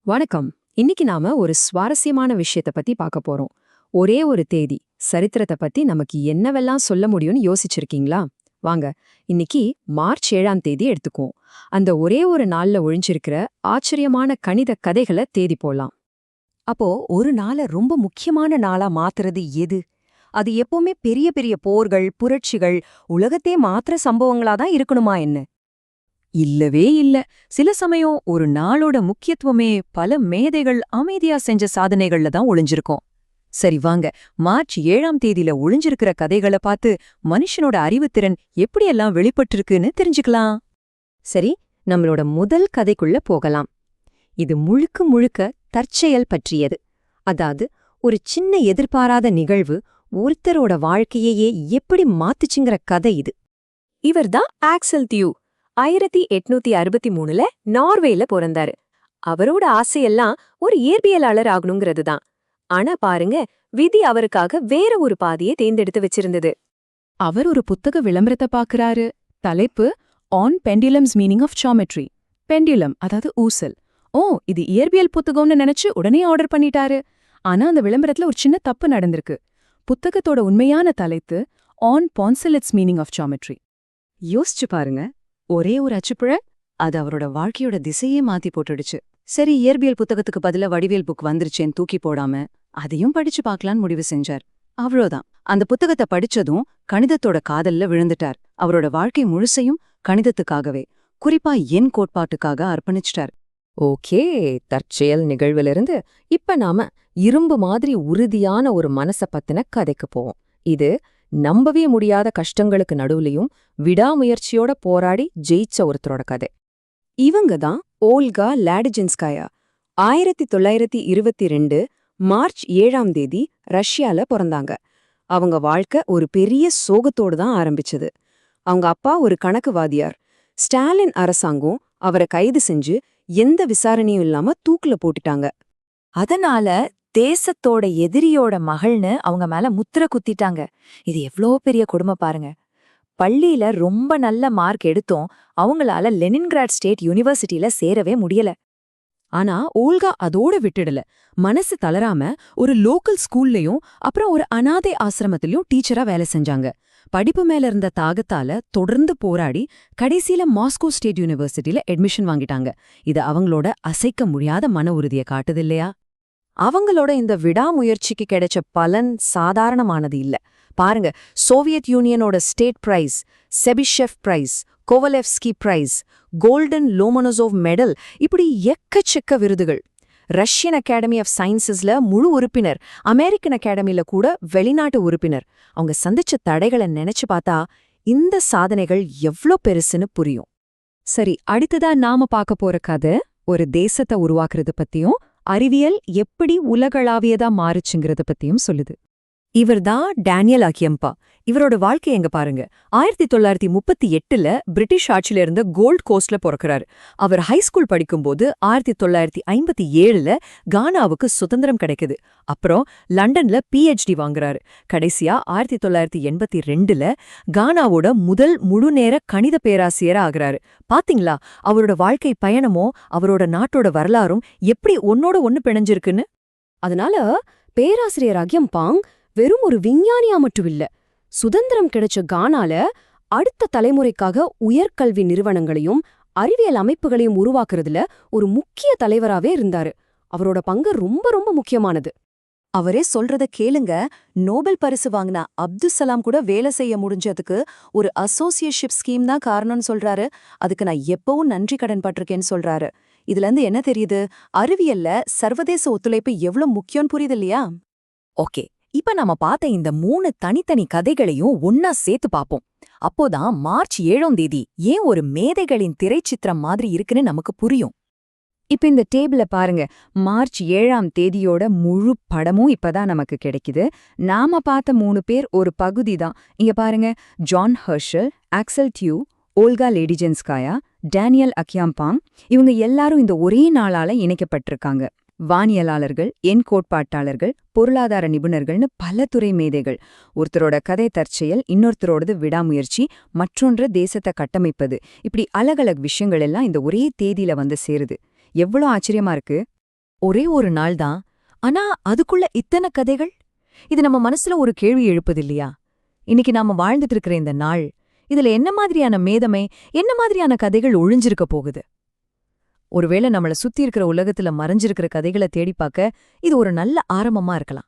வணக்கம். இன்னைக்கு நாம ஒரு சுவாரஸ்யமான விஷயத்த பத்தி பார்க்க போறோம். ஒரே ஒரு தேதி, சரித்திரத்தை பத்தி நமக்கு என்னவெல்லாம் சொல்ல முடியும்னு யோசிச்சிருக்கீங்களா? வாங்க, இன்னைக்கு மார்ச் 7ஆம் தேதி எடுத்துக்குவோம். அந்த ஒரே ஒரு நாள்ல ஒழிஞ்சிருக்கிற ஆச்சரியமான கணித கதைகளை தேடி போலாம். அப்போ ஒரு நாள ரொம்ப முக்கியமான நாளா மாத்துறது எது? அது எப்பவுமே பெரிய பெரிய போர்கள், புரட்சிகள், உலகத்தே மாத்துற சம்பவங்களா தான் இருக்கணுமா என்ன? இல்லவே இல்ல. சில சமயம் ஒரு நாளோட முக்கியத்துவமே பல மேதைகள் அமைதியா செஞ்ச சாதனைகள்ல தான் ஒளிஞ்சிருக்கும். சரி வாங்க, மார்ச் 7ஆம் தேதியில ஒளிஞ்சிருக்கிற கதைகளை பார்த்து மனுஷனோட அறிவுத்திறன் எப்படியெல்லாம் வெளிப்பட்டிருக்குன்னு தெரிஞ்சுக்கலாம். சரி, நம்மளோட முதல் கதைக்குள்ள போகலாம். இது முழுக்க முழுக்க தற்செயல் பற்றியது. அதாவது, ஒரு சின்ன எதிர்பாராத நிகழ்வு ஒருத்தரோட வாழ்க்கையையே எப்படி மாத்துச்சுங்கிற கதை இது. இவர்தான் ஆக்சல் தியூ. 1863ல நார்வேல பிறந்தாரு. அவரோட ஆசையெல்லாம் ஒரு இயற்பியலாளர் ஆகணுங்கிறது தான். ஆனா பாருங்க, விதி அவருக்காக வேற ஒரு பாதையை தேர்ந்தெடுத்து வச்சிருந்தது. அவர் ஒரு புத்தக விளம்பரத்தை பார்க்கறாரு. தலைப்பு on pendulums meaning of geometry. Pendulum, அதாவது ஊசல். ஓ, இது இயற்பியல் புத்தகம்னு நினைச்சு உடனே ஆர்டர் பண்ணிட்டாரு. ஆனா அந்த விளம்பரத்துல ஒரு சின்ன தப்பு நடந்திருக்கு. புத்தகத்தோட உண்மையான தலைப்பு ஆன் பான்சலிட்ஸ் மீனிங் ஆஃப் ஜியோமெட்ரி. யோசிச்சு பாருங்க, ஒரே ஒரு அச்சுப்புழ அது அவரோட வாழ்க்கையோட திசையே மாத்தி போட்டுடுச்சு. சரி, இயற்பியல் புத்தகத்துக்கு பதிலா வடிவியல் புக் வந்துருச்சேன்னு தூக்கி போடாம அதையும் படிச்சு பார்க்கலான்னு முடிவு செஞ்சார். அவ்வளோதான். அந்த புத்தகத்தை படிச்சதும் கணிதத்தோட காதல்ல விழுந்துட்டார். அவரோட வாழ்க்கை முழுசையும் கணிதத்துக்காகவே, குறிப்பா எண் கோட்பாட்டுக்காக அர்ப்பணிச்சிட்டார். ஓகே, தற்செயல் நிகழ்விலிருந்து இப்ப நாம இரும்பு மாதிரி உறுதியான ஒரு மனச பத்தின கதைக்கு போவோம். இது நம்பவே முடியாத கஷ்டங்களுக்கு நடுவுலயும் விடாமுயற்சியோட போராடி ஜெயிச்ச ஒருத்தரோட கதை. இவங்க தான் ஓல்கா லாடிஜின்ஸ்காயா. 1922 மார்ச் 7ஆம் தேதி ரஷ்யால பிறந்தாங்க. அவங்க வாழ்க்கை ஒரு பெரிய சோகத்தோடு தான் ஆரம்பிச்சது. அவங்க அப்பா ஒரு கணக்குவாதியார். ஸ்டாலின் அரசாங்கம் அவரை கைது செஞ்சு எந்த விசாரணையும் இல்லாம தூக்குல போட்டுட்டாங்க. அதனால தேசத்தோட எதிரியோட மகள்னு அவங்க மேல முத்திர குத்திட்டாங்க. இது எவ்ளோ பெரிய கொடுமை பாருங்க. பள்ளியில ரொம்ப நல்ல மார்க் எடுத்தோம் அவங்களால லெனின்கிராட் ஸ்டேட் யூனிவர்சிட்டியில சேரவே முடியல. ஆனா ஓல்கா அதோட விட்டுடல. மனசு தளராம ஒரு லோக்கல் ஸ்கூல்லயும் அப்புறம் ஒரு அனாதை ஆசிரமத்திலயும் டீச்சரா வேலை செஞ்சாங்க. படிப்பு மேல இருந்த தாகத்தால தொடர்ந்து போராடி கடைசியில மாஸ்கோ ஸ்டேட் யூனிவர்சிட்டியில அட்மிஷன் வாங்கிட்டாங்க. இது அவங்களோட அசைக்க முடியாத மன உறுதியை காட்டுது இல்லையா? அவங்களோட இந்த விடாமுயற்சிக்கு கிடைச்ச பலன் சாதாரணமானது இல்ல. பாருங்க, சோவியத் யூனியனோட state prize, Chebyshev prize, Kovalevsky prize, golden Lomonosov medal, இப்படி எக்கச்சக்க விருதுகள். ரஷ்யன் அகாடமி ஆஃப் சயின்சஸ்ல முழு உறுப்பினர், அமெரிக்கன் அகாடமில கூட வெளிநாட்டு உறுப்பினர். அவங்க சந்திச்ச தடைகளை நினைச்சு பார்த்தா இந்த சாதனைகள் எவ்ளோ பெருசுன்னு புரியும். சரி, அடுத்ததா நாம பார்க்க போற கதை ஒரு தேசத்தை உருவாக்குறது பத்தியும் அறிவியல் எப்படி உலகளாவியதா மாறுச்சுங்கிறத பத்தியும் சொல்லுது. இவர்தான் டேனியல் அகியம்பா. இவரோட வாழ்க்கை எங்க பாருங்க. 1938ல பிரிட்டிஷ் ஆட்சியில இருந்த கோல்ட் கோஸ்ட்ல பிறக்கிறாரு. அவர் ஹைஸ்கூல் படிக்கும்போது 1957ல கானாவுக்கு சுதந்திரம் கிடைக்குது. அப்புறம் லண்டன்ல PhD வாங்குறாரு. கடைசியா 1982ல கானாவோட முதல் முழுநேர கணித பேராசிரியரா ஆகுறாரு. பாத்தீங்களா, அவரோட வாழ்க்கை பயணமோ அவரோட நாட்டோட வரலாறும் எப்படி ஒன்னோட ஒன்னு பிணைஞ்சிருக்குன்னு. அதனால பேராசிரியர் அகியம்பாங் வெறும் ஒரு விஞ்ஞானியா மட்டும் இல்ல, சுதந்திரம் கிடைச்ச கானால அடுத்த தலைமுறைக்காக உயர்கல்வி நிறுவனங்களையும் அறிவியல் அமைப்புகளையும் உருவாக்குறதுல ஒரு முக்கிய தலைவராவே இருந்தாரு. அவரோட பங்கு ரொம்ப ரொம்ப முக்கியமானது. அவரே சொல்றத கேளுங்க, நோபல் பரிசு வாங்கின அப்துல் கூட வேலை செய்ய முடிஞ்சதுக்கு ஒரு அசோசியேட்ஷிப் ஸ்கீம் தான் காரணம்னு சொல்றாரு. அதுக்கு நான் எப்பவும் நன்றி கடன் பட்டிருக்கேன்னு சொல்றாரு. இதுல இருந்து என்ன தெரியுது? அறிவியல்ல சர்வதேச ஒத்துழைப்பு எவ்வளவு முக்கியம்னு புரியுது இல்லையா? ஓகே, இப்ப நாம பார்த்த இந்த 3 தனித்தனி கதைகளையும் ஒன்னா சேர்த்து பாப்போம். அப்போதான் மார்ச் 7ஆம் தேதி ஏன் ஒரு மேதைகளின் திரைச்சித்திரம் மாதிரி இருக்குன்னு நமக்கு புரியும். இப்ப இந்த டேபிள பாருங்க. மார்ச் 7ஆம் தேதியோட முழு படமும் இப்பதான் நமக்கு கிடைக்குது. நாம பார்த்த 3 பேர் ஒரு பகுதி தான். இங்க பாருங்க, John Herschel, Axel Thue, Olga Ladyzhenskaya, Daniel Akyeampong. இவங்க எல்லாரும் இந்த ஒரே நாளால இணைக்கப்பட்டிருக்காங்க. வானியலாளர்கள், எண் கோட்பாட்டாளர்கள், பொருளாதார நிபுணர்கள்னு பல துறை மேதைகள். ஒருத்தரோட கதை தற்செயல், இன்னொருத்தரோடது விடாமுயற்சி, மற்றொன்று தேசத்தை கட்டமைப்பது. இப்படி அலகலக் விஷயங்கள் எல்லாம் இந்த ஒரே தேதியில வந்து சேருது. எவ்வளோ ஆச்சரியமா இருக்கு. ஒரே ஒரு நாள் தான், ஆனா அதுக்குள்ள இத்தனை கதைகள். இது நம்ம மனசுல ஒரு கேள்வி எழுப்புது இல்லையா? இன்னைக்கு நாம வாழ்ந்துட்டு இருக்கிற இந்த நாள், இதுல என்ன மாதிரியான மேதமை, என்ன மாதிரியான கதைகள் ஒழிஞ்சிருக்க போகுது? ஒருவேளை நம்மள சுத்தி இருக்கிற உலகத்துல மறைஞ்சிருக்கிற கதைகளை தேடி பார்க்க இது ஒரு நல்ல ஆரம்பமா இருக்கலாம்.